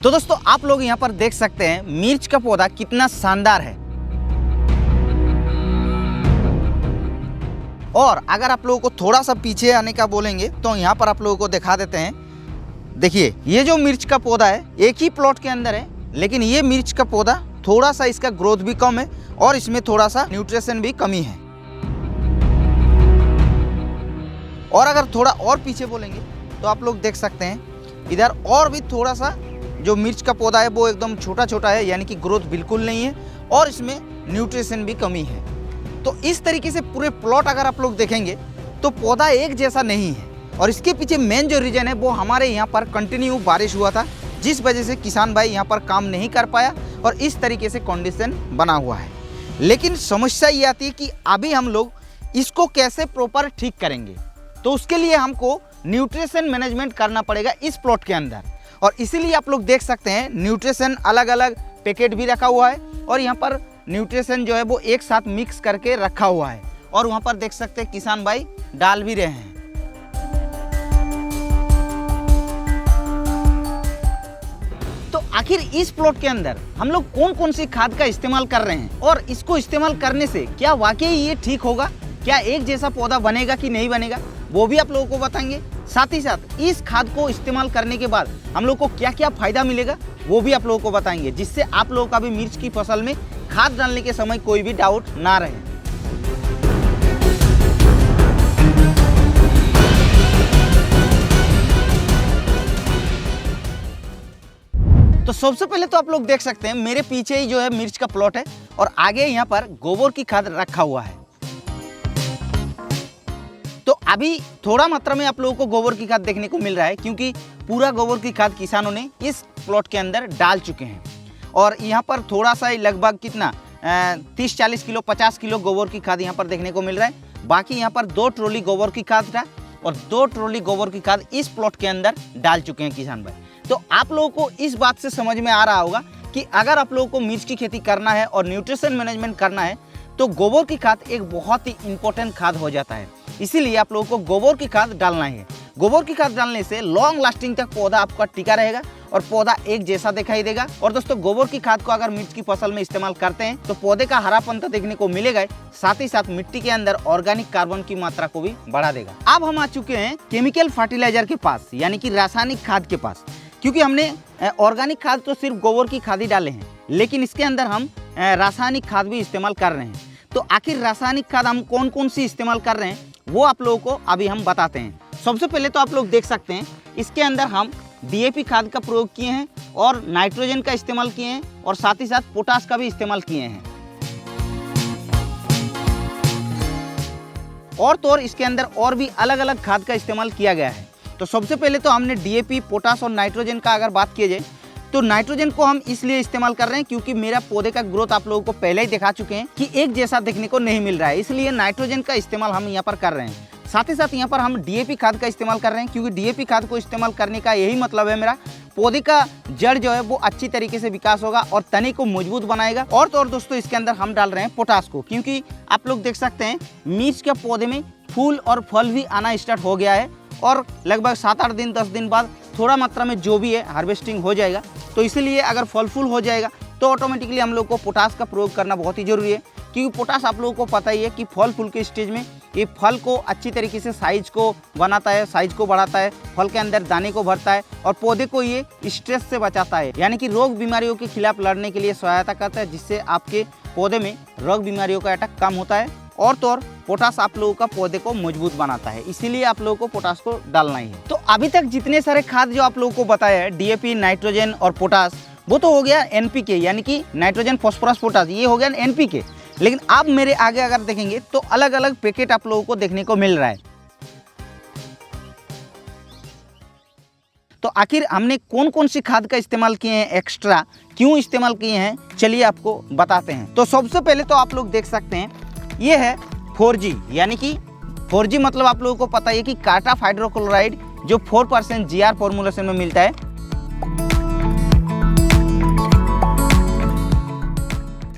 तो दोस्तों आप लोग यहाँ पर देख सकते हैं मिर्च का पौधा कितना शानदार है। और अगर आप लोगों को थोड़ा सा पीछे आने का बोलेंगे तो यहाँ पर आप लोगों को दिखा देते हैं। देखिए ये जो मिर्च का पौधा है एक ही प्लॉट के अंदर है, लेकिन ये मिर्च का पौधा थोड़ा सा इसका ग्रोथ भी कम है और इसमें थोड़ा सा न्यूट्रिशन भी कमी है। और अगर थोड़ा और पीछे बोलेंगे तो आप लोग देख सकते हैं इधर और भी थोड़ा सा जो मिर्च का पौधा है वो एकदम छोटा छोटा है, यानी कि ग्रोथ बिल्कुल नहीं है और इसमें न्यूट्रिशन भी कमी है। तो इस तरीके से पूरे प्लॉट अगर आप लोग देखेंगे तो पौधा एक जैसा नहीं है। और इसके पीछे मेन जो रीज़न है वो हमारे यहाँ पर कंटिन्यू बारिश हुआ था, जिस वजह से किसान भाई यहाँ पर काम नहीं कर पाया और इस तरीके से कंडीशन बना हुआ है। लेकिन समस्या ये आती है कि अभी हम लोग इसको कैसे प्रॉपर ठीक करेंगे, तो उसके लिए हमको न्यूट्रिशन मैनेजमेंट करना पड़ेगा इस प्लॉट के अंदर। और इसीलिए आप लोग देख सकते हैं न्यूट्रिशन अलग अलग पैकेट भी रखा हुआ है और यहाँ पर न्यूट्रिशन जो है वो एक साथ मिक्स करके रखा हुआ है। और वहाँ पर देख सकते हैं किसान भाई डाल भी रहे हैं। तो आखिर इस प्लॉट के अंदर हम लोग कौन कौन सी खाद का इस्तेमाल कर रहे हैं और इसको इस्तेमाल करने से क्या वाकई ये ठीक होगा, क्या एक जैसा पौधा बनेगा कि नहीं बनेगा, वो भी आप लोगों को बताएंगे। साथ ही साथ इस खाद को इस्तेमाल करने के बाद हम लोग को क्या क्या फायदा मिलेगा वो भी आप लोगों को बताएंगे, जिससे आप लोगों का भी मिर्च की फसल में खाद डालने के समय कोई भी डाउट ना रहे। तो सबसे पहले तो आप लोग देख सकते हैं मेरे पीछे ही जो है मिर्च का प्लॉट है और आगे यहाँ पर गोबर की खाद रखा हुआ है। तो अभी थोड़ा मात्रा में आप लोगों को गोबर की खाद देखने को मिल रहा है, क्योंकि पूरा गोबर की खाद किसानों ने इस प्लॉट के अंदर डाल चुके हैं। और यहाँ पर थोड़ा सा लगभग कितना 30-40 किलो 50 किलो गोबर की खाद यहाँ पर देखने को मिल रहा है। बाकी यहाँ पर 2 ट्रॉली गोबर की खाद था और 2 ट्रॉली गोबर की खाद इस प्लॉट के अंदर डाल चुके हैं किसान भाई। तो आप लोगों को इस बात से समझ में आ रहा होगा कि अगर आप लोगों को मिर्च की खेती करना है और न्यूट्रिशन मैनेजमेंट करना है तो गोबर की खाद एक बहुत ही इंपॉर्टेंट खाद हो जाता है। इसीलिए आप लोगों को गोबर की खाद डालना है। गोबर की खाद डालने से लॉन्ग लास्टिंग तक पौधा आपका टिका रहेगा और पौधा एक जैसा दिखाई देगा। और दोस्तों गोबर की खाद को अगर मिर्च की फसल में इस्तेमाल करते हैं तो पौधे का हरापन तो देखने को मिलेगा, साथ ही साथ मिट्टी के अंदर ऑर्गेनिक कार्बन की मात्रा को भी बढ़ा देगा। अब हम आ चुके हैं केमिकल फर्टिलाइजर के पास, यानी कि रासायनिक खाद के पास, क्योंकि हमने ऑर्गेनिक खाद तो सिर्फ गोबर की खाद ही डाले हैं, लेकिन इसके अंदर हम रासायनिक खाद भी इस्तेमाल कर रहे हैं। तो आखिर रासायनिक खाद हम कौन कौन सी इस्तेमाल कर रहे हैं वो आप लोगों को अभी हम बताते हैं। सबसे पहले तो आप लोग देख सकते हैं इसके अंदर हम डीएपी खाद का प्रयोग किए हैं और नाइट्रोजन का इस्तेमाल किए हैं और साथ ही साथ पोटास का भी इस्तेमाल किए हैं। और तो और इसके अंदर और भी अलग अलग खाद का इस्तेमाल किया गया है। तो सबसे पहले तो हमने डीएपी, पोटास और नाइट्रोजन का अगर बात किया जाए तो नाइट्रोजन को हम इसलिए इस्तेमाल कर रहे हैं क्योंकि मेरा पौधे का ग्रोथ आप लोगों को पहले ही दिखा चुके हैं कि एक जैसा देखने को नहीं मिल रहा है, इसलिए नाइट्रोजन का इस्तेमाल हम यहाँ पर कर रहे हैं। साथ ही साथ यहाँ पर हम डीएपी खाद का इस्तेमाल कर रहे हैं, क्योंकि डीएपी खाद को इस्तेमाल करने का यही मतलब है मेरा पौधे का जड़ जो है वो अच्छी तरीके से विकास होगा और तने को मजबूत बनाएगा। और तो और दोस्तों इसके अंदर हम डाल रहे हैं पोटास को, क्योंकि आप लोग देख सकते हैं मिर्च के पौधे में फूल और फल भी आना स्टार्ट हो गया है और लगभग 7-8 दिन 10 दिन बाद थोड़ा मात्रा में जो भी है हार्वेस्टिंग हो जाएगा। तो इसीलिए अगर फल फूल हो जाएगा तो ऑटोमेटिकली हम लोग को पोटास का प्रयोग करना बहुत ही ज़रूरी है, क्योंकि पोटास आप लोगों को पता ही है कि फल फूल के स्टेज में ये फल को अच्छी तरीके से साइज को बनाता है, साइज को बढ़ाता है, फल के अंदर दाने को भरता है और पौधे को ये स्ट्रेस से बचाता है, यानी कि रोग बीमारियों के खिलाफ लड़ने के लिए सहायता करता है, जिससे आपके पौधे में रोग बीमारियों का अटैक कम होता है। और तो और पोटास आप लोगों का पौधे को मजबूत बनाता है, इसीलिए आप लोगों को पोटास को डालना ही है। तो अभी तक जितने सारे खाद जो आप लोगों को बताया है डीएपी, नाइट्रोजन और पोटास, वो तो हो गया एनपीके, यानी कि नाइट्रोजन, फास्फोरस, पोटास, ये हो गया एनपीके। लेकिन अब मेरे आगे अगर देखेंगे तो अलग अलग पैकेट आप लोगों को देखने को मिल रहा है। तो आखिर हमने कौन कौन सी खाद का इस्तेमाल किए हैं, एक्स्ट्रा क्यों इस्तेमाल किए हैं, चलिए आपको बताते हैं। तो सबसे पहले तो आप लोग देख सकते हैं ये है 4G, यानी कि 4G मतलब आप लोगों को पता है कि कार्टाफ हाइड्रोक्लोराइड जो 4% GR फॉर्मुलेशन में मिलता है।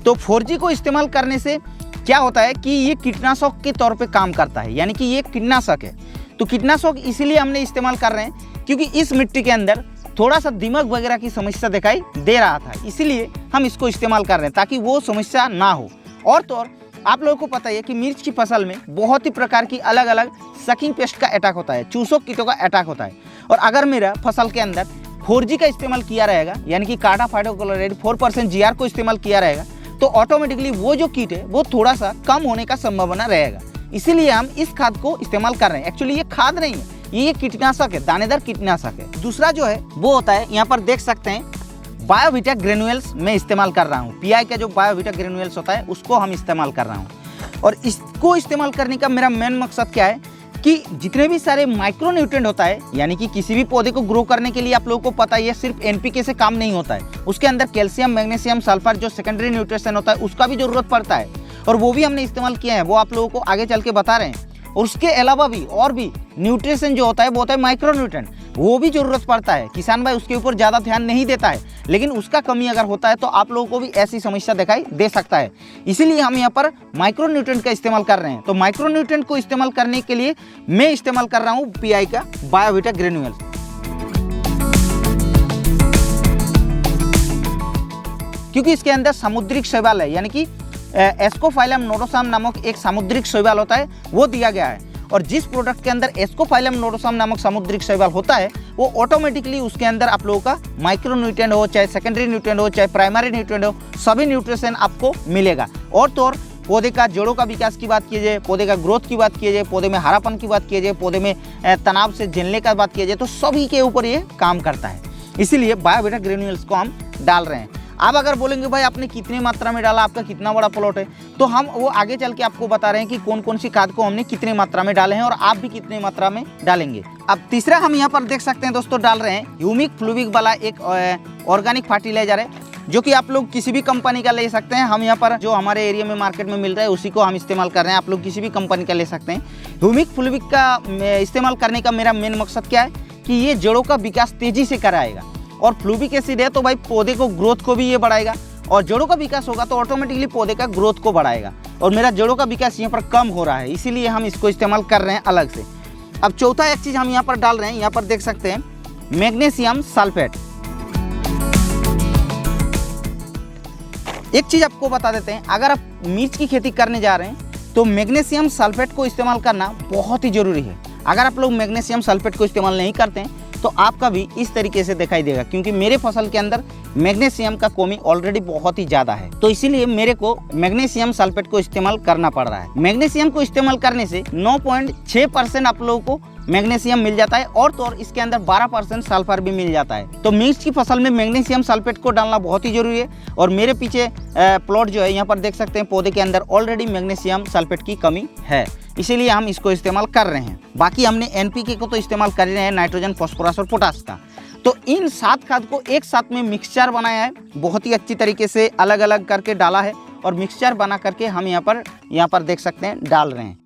तो 4G को इस्तेमाल करने से क्या होता है कि ये कीटनाशक के तौर पे काम करता है, यानी कि ये कीटनाशक है। तो कीटनाशक इसीलिए हमने इस्तेमाल कर रहे हैं क्योंकि इस मिट्टी के अंदर थोड़ा सा दिमाग वगैरह की समस्या दिखाई दे रहा था, इसीलिए हम इसको इस्तेमाल कर रहे हैं ताकि वो समस्या ना हो। और तो और आप लोगों को पता है कि मिर्च की फसल में बहुत ही प्रकार की अलग अलग सकिंग पेस्ट का अटैक होता है, चूसों कीटों का अटैक होता है। और अगर मेरा फसल के अंदर 4G का इस्तेमाल किया रहेगा, यानी कि कार्डाफाइडोक्लोराइड 4% GR को इस्तेमाल किया रहेगा, तो ऑटोमेटिकली वो जो कीट है वो थोड़ा सा कम होने का संभावना रहेगा। इसीलिए हम इस खाद को इस्तेमाल कर रहे हैं। एक्चुअली ये खाद नहीं है, ये कीटनाशक है, दानेदार कीटनाशक है। दूसरा जो है वो होता है, यहाँ पर देख सकते हैं बायोवीटा ग्रेन्यूल्स मैं इस्तेमाल कर रहा हूँ। PI का जो बायोवीटा ग्रेन्यूल्स होता है उसको हम इस्तेमाल कर रहा हूँ। और इसको इस्तेमाल करने का मेरा मेन मकसद क्या है कि जितने भी सारे माइक्रो न्यूट्रिएंट होता है, यानी कि किसी भी पौधे को ग्रो करने के लिए आप लोगों को पता है ये सिर्फ NPK से काम नहीं होता है, उसके अंदर कैल्शियम, मैग्नीशियम, सल्फर जो सेकेंडरी न्यूट्रिशन होता है उसका भी जरूरत पड़ता है। और वो भी हमने इस्तेमाल किया है, वो आप लोगों को आगे चल के बता रहे हैं। और उसके अलावा भी और भी न्यूट्रिशन जो होता है वो होता है माइक्रो न्यूट्रिएंट, वो भी जरूरत पड़ता है। किसान भाई उसके ऊपर ज़्यादा ध्यान नहीं देता है, लेकिन उसका कमी अगर होता है तो आप लोगों को भी ऐसी समस्या दिखाई दे सकता है। इसीलिए हम यहाँ पर माइक्रो न्यूट्रिएंट का इस्तेमाल कर रहे हैं। तो माइक्रो न्यूट्रिएंट को इस्तेमाल करने के लिए मैं इस्तेमाल कर रहा हूँ PI का बायोवीटा ग्रेन्यूल्स। क्योंकि इसके अंदर समुद्रिक शैवाल है, यानी कि एस्कोफाइलम नोडोसाम नामक एक समुद्रिक शैवाल होता है, वो दिया गया है। और जिस प्रोडक्ट के अंदर एस्कोफाइलम नोडोसाम नामक समुद्रिक शैवाल होता है वो ऑटोमेटिकली उसके अंदर आप लोगों का माइक्रो न्यूट्रिएंट हो, चाहे सेकेंडरी न्यूट्रिएंट हो, चाहे प्राइमरी न्यूट्रिएंट हो, सभी न्यूट्रिशन आपको मिलेगा। और तो और पौधे का जड़ों का विकास की बात की जाए, पौधे का ग्रोथ की बात की जाए, पौधे में हरापन की बात की जाए, पौधे में तनाव से झेलने का बात की जाए, तो सभी के ऊपर ये काम करता है। इसीलिए बायोवीटा ग्रेन्यूल्स को हम डाल रहे हैं। अब अगर बोलेंगे भाई आपने कितनी मात्रा में डाला, आपका कितना बड़ा प्लॉट है, तो हम वो आगे चल के आपको बता रहे हैं कि कौन कौन सी खाद को हमने कितनी मात्रा में डाले हैं और आप भी कितनी मात्रा में डालेंगे। अब तीसरा हम यहाँ पर देख सकते हैं दोस्तों, डाल रहे हैं ह्यूमिक फ्लूविक वाला एक ऑर्गेनिक फर्टिलाइजर है, जो कि आप लोग किसी भी कंपनी का ले सकते हैं। हम यहाँ पर जो हमारे एरिया में मार्केट में मिल रहा है उसी को हम इस्तेमाल कर रहे हैं, आप लोग किसी भी कंपनी का ले सकते हैं। ह्यूमिक फ्लूविक का इस्तेमाल करने का मेरा मेन मकसद क्या है कि ये जड़ों का विकास तेजी से कराएगा। और फ्लूविक एसिड है तो भाई पौधे को ग्रोथ को भी ये बढ़ाएगा, और जड़ों का विकास होगा तो ऑटोमेटिकली पौधे का ग्रोथ को बढ़ाएगा। और मेरा जड़ों का विकास यहाँ पर कम हो रहा है, इसीलिए हम इसको इस्तेमाल कर रहे हैं अलग से। अब चौथा एक चीज़ हम यहाँ पर डाल रहे हैं, यहाँ पर देख सकते हैं मैग्नीशियम सल्फेट। एक चीज़ आपको बता देते हैं, अगर आप मिर्च की खेती करने जा रहे हैं तो मैग्नीशियम सल्फेट को इस्तेमाल करना बहुत ही ज़रूरी है। अगर आप लोग मैग्नीशियम सल्फेट को इस्तेमाल नहीं करते हैं तो आपका भी इस तरीके से दिखाई देगा, क्योंकि मेरे फसल के अंदर मैग्नीशियम का कमी ऑलरेडी बहुत ही ज़्यादा है, तो इसीलिए मेरे को मैग्नीशियम सल्फेट को इस्तेमाल करना पड़ रहा है। मैग्नीशियम को इस्तेमाल करने से 9.6% आप लोगों को मैग्नीशियम मिल जाता है, और तो और इसके अंदर 12% सल्फर भी मिल जाता है। तो मिर्च की फसल में मैग्नीशियम सल्फेट को डालना बहुत ही जरूरी है। और मेरे पीछे प्लॉट जो है यहाँ पर देख सकते हैं, पौधे के अंदर ऑलरेडी मैग्नीशियम सल्फेट की कमी है, इसीलिए हम इसको इस्तेमाल कर रहे हैं। बाकी हमने NPK को तो इस्तेमाल कर रहे हैं, नाइट्रोजन, फास्फोरस और पोटास का। तो इन 7 खाद को एक साथ में मिक्सचर बनाया है, बहुत ही अच्छी तरीके से अलग अलग करके डाला है, और मिक्सचर बना करके हम यहाँ पर देख सकते हैं डाल रहे हैं।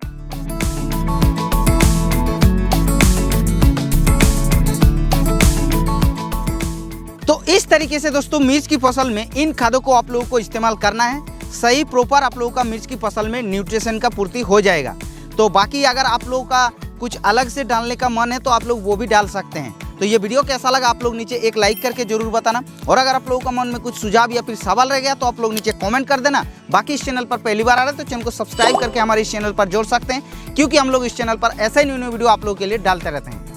तो इस तरीके से दोस्तों मिर्च की फसल में इन खादों को आप लोगों को इस्तेमाल करना है, सही प्रॉपर आप लोगों का मिर्च की फसल में न्यूट्रिशन का पूर्ति हो जाएगा। तो बाकी अगर आप लोगों का कुछ अलग से डालने का मन है तो आप लोग वो भी डाल सकते हैं। तो ये वीडियो कैसा लगा आप लोग नीचे एक लाइक करके जरूर बताना, और अगर आप लोगों का मन में कुछ सुझाव या फिर सवाल रह गया तो आप लोग नीचे कमेंट कर देना। बाकी इस चैनल पर पहली बार आ रहे हैं तो चैनल को सब्सक्राइब करके हमारे इस चैनल पर जोड़ सकते हैं, क्योंकि हम लोग इस चैनल पर ऐसा ही न्यू वीडियो आप लोगों के लिए डालते रहते हैं।